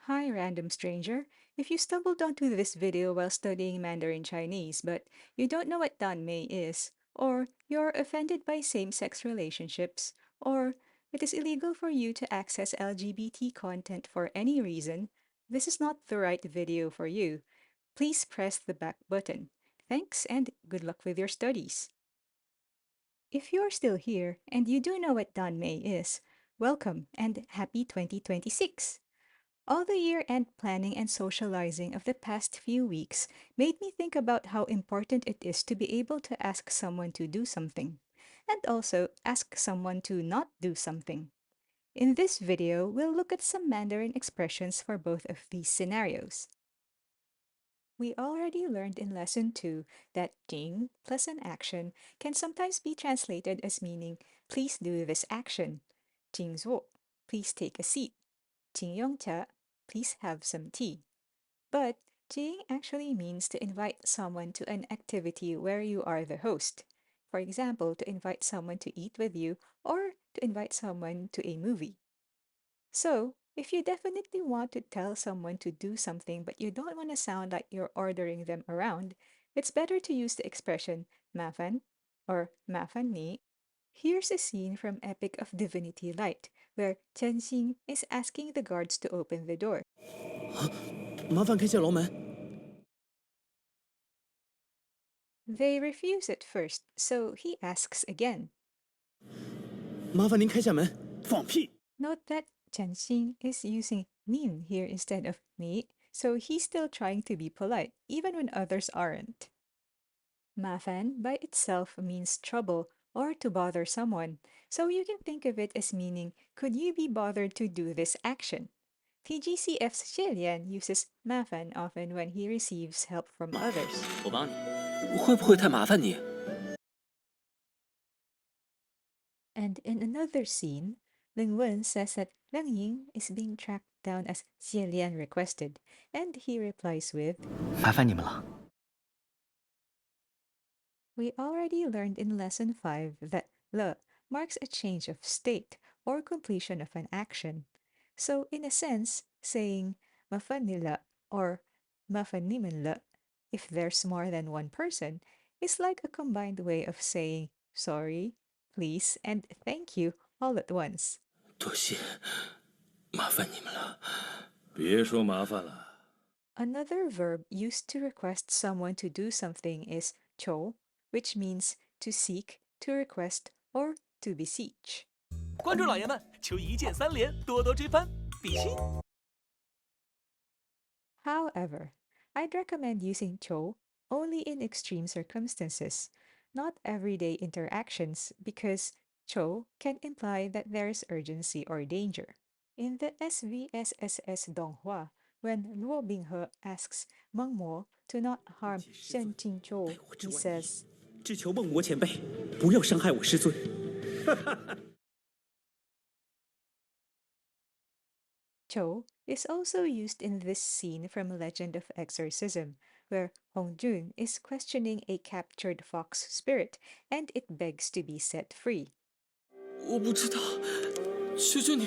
Hi, random stranger. If you stumbled onto this video while studying Mandarin Chinese, but you don't know what Danmei is, or you're offended by same-sex relationships, or it is illegal for you to access LGBT content for any reason, this is not the right video for you. Please press the back button. Thanks and good luck with your studies. If you're still here and you do know what Danmei is, welcome and happy 2026. All the year-end planning and socializing of the past few weeks made me think about how important it is to be able to ask someone to do something, and also ask someone to not do something. In this video, we'll look at some Mandarin expressions for both of these scenarios. We already learned in Lesson 2 that "jing" plus an action can sometimes be translated as meaning "please do this action." 请坐, please take a seat. 请用茶, please have some tea. But "jing" actually means to invite someone to an activity where you are the host. For example, to invite someone to eat with you or to invite someone to a movie. So, if you definitely want to tell someone to do something but you don't want to sound like you're ordering them around, it's better to use the expression mafan or mafan ni. Here's a scene from Epic of Divinity Light, where Chen Xing is asking the guards to open the door. 麻烦开下牢门。They refuse at first, so he asks again. 麻烦您开下门。放屁！ Note that Chen Xing is using nin here instead of ni, so he's still trying to be polite, even when others aren't. Mafan by itself means trouble or to bother someone, so you can think of it as meaning, could you be bothered to do this action? TGCF's Xilian uses mafan often when he receives help from others. 我帮你。会不会太麻烦你？ And in another scene, Ling Wen says that Liang Ying is being tracked down as Xilian requested, and he replies with, 麻烦你们了。We already learned in Lesson 5 that le marks a change of state or completion of an action. So, in a sense, saying mafanila or mafanimanla, if there's more than one person, is like a combined way of saying sorry, please, and thank you all at once. 多谢，麻烦你们了。别说麻烦了。Another verb used to request someone to do something is cho, which means to seek, to request, or to beseech. 关注老爷们，求一键三连，多多追番，比心。However, I'd recommend using cho only in extreme circumstances, not everyday interactions, because cho can imply that there is urgency or danger. In the SVSSS Donghua, when Luo Binghe asks Meng Mo to not harm Shen Qingzhou, he says, 只求孟魔前辈不要伤害我师尊。Cho is also used in this scene from Legend of Exorcism, where Hong Jun is questioning a captured fox spirit and it begs to be set free. 我不知道，求求你，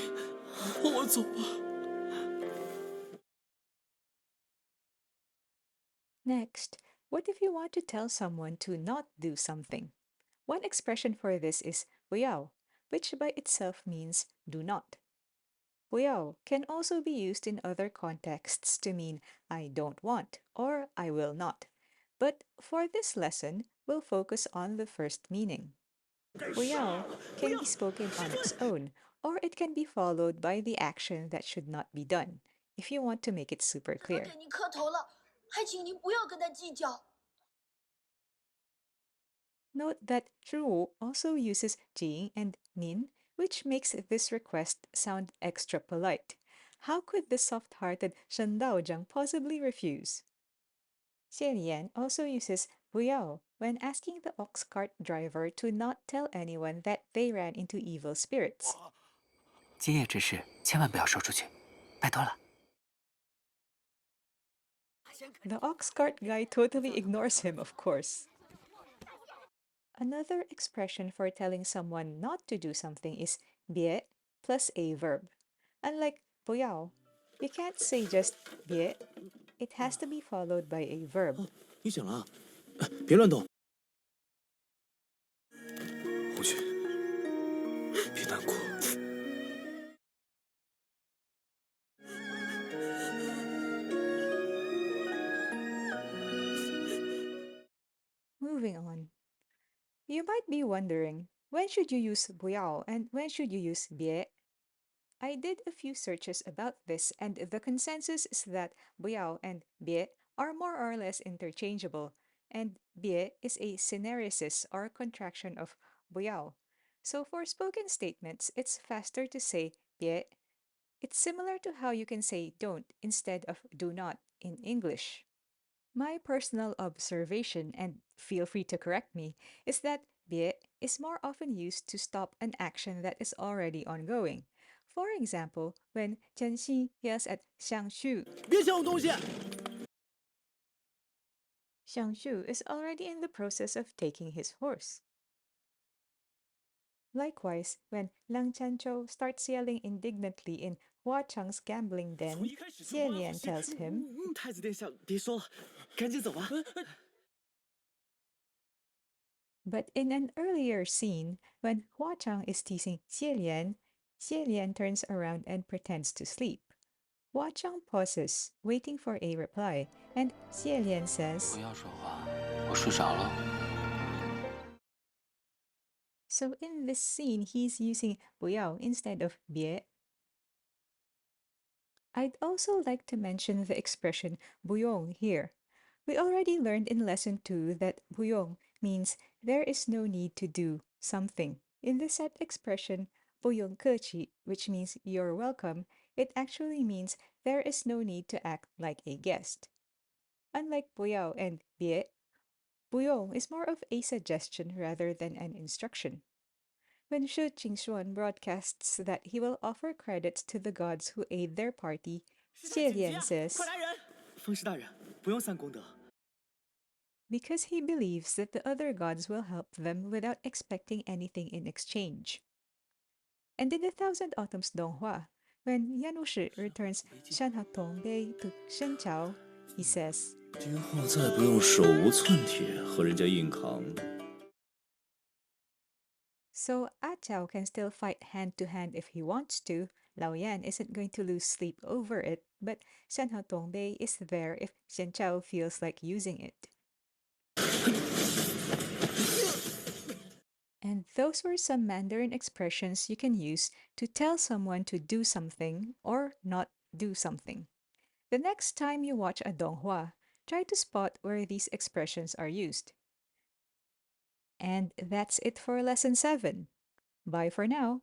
放我走吧。Next, what if you want to tell someone to not do something? One expression for this is buyao, which by itself means do not. Buyao can also be used in other contexts to mean I don't want or I will not. But for this lesson, we'll focus on the first meaning. Buyao can be spoken on its own, or it can be followed by the action that should not be done, if you want to make it super clear. 他给您磕头了，还请您不要跟他计较。Note that Zhu also uses jing and nin, which makes this request sound extra polite. How could the soft-hearted Shen Daojiang possibly refuse? Xian Yan also uses buyao when asking the ox cart driver to not tell anyone that they ran into evil spirits. 今夜之事千万不要说出去，拜托了。The ox cart guy totally ignores him, of course. Another expression for telling someone not to do something is bie plus a verb. Unlike buyao, You can't say just 别, it has to be followed by a verb. 你醒了啊？别乱动。红雪，别难过。Moving on. You might be wondering, when should you use 不要 and when should you use 别? I did a few searches about this, and the consensus is that 不要 and 别 are more or less interchangeable, and 别 is a syneresis or contraction of 不要. So for spoken statements, it's faster to say 别. It's similar to how you can say don't instead of do not in English. My personal observation, and feel free to correct me, is that 别 is more often used to stop an action that is already ongoing. For example, when Chen Xi yells at Xiang Shu, 别抢我东西！ Xiang Shu is already in the process of taking his horse. Likewise, when Lang Chanzhou starts yelling indignantly in Hua Chang's gambling 从 den, 一开始说 Xie 话好 Lian 心，tells him, 太子殿下，别说了，赶紧走吧。but in an earlier scene, when Hua Chang is teasing Xie Lian turns around and pretends to sleep. Hua Chang pauses, waiting for a reply, and Xie Lian 不 says, 要说话，我睡着了。so in this scene, he's using 不要 instead of 别. I'd also like to mention the expression buyong here. We already learned in lesson 2 that buyong means there is no need to do something. In the set expression buyong keqi, which means you're welcome, it actually means there is no need to act like a guest. Unlike buyao and bie, buyong is more of a suggestion rather than an instruction. When Shu Qingxuan broadcasts that he will offer credits to the gods who aid their party, 事态 Xie 紧急 Lian 啊！ says, 快来人！风师大人，不用散功德。 because he believes that the other gods will help them without expecting anything in exchange. And in the Thousand Autumns Donghua, when Yanushi returns Shanha Tongbei to Shenqiao, he says, 今后再不用手无寸铁和人家硬扛。 so A Chao can still fight hand to hand if he wants to. Lao Yan isn't going to lose sleep over it, but Shanha Tongbei is there if Shenqiao feels like using it. And those were some Mandarin expressions you can use to tell someone to do something or not do something. The next time you watch a donghua, try to spot where these expressions are used. And that's it for lesson 7. Bye for now.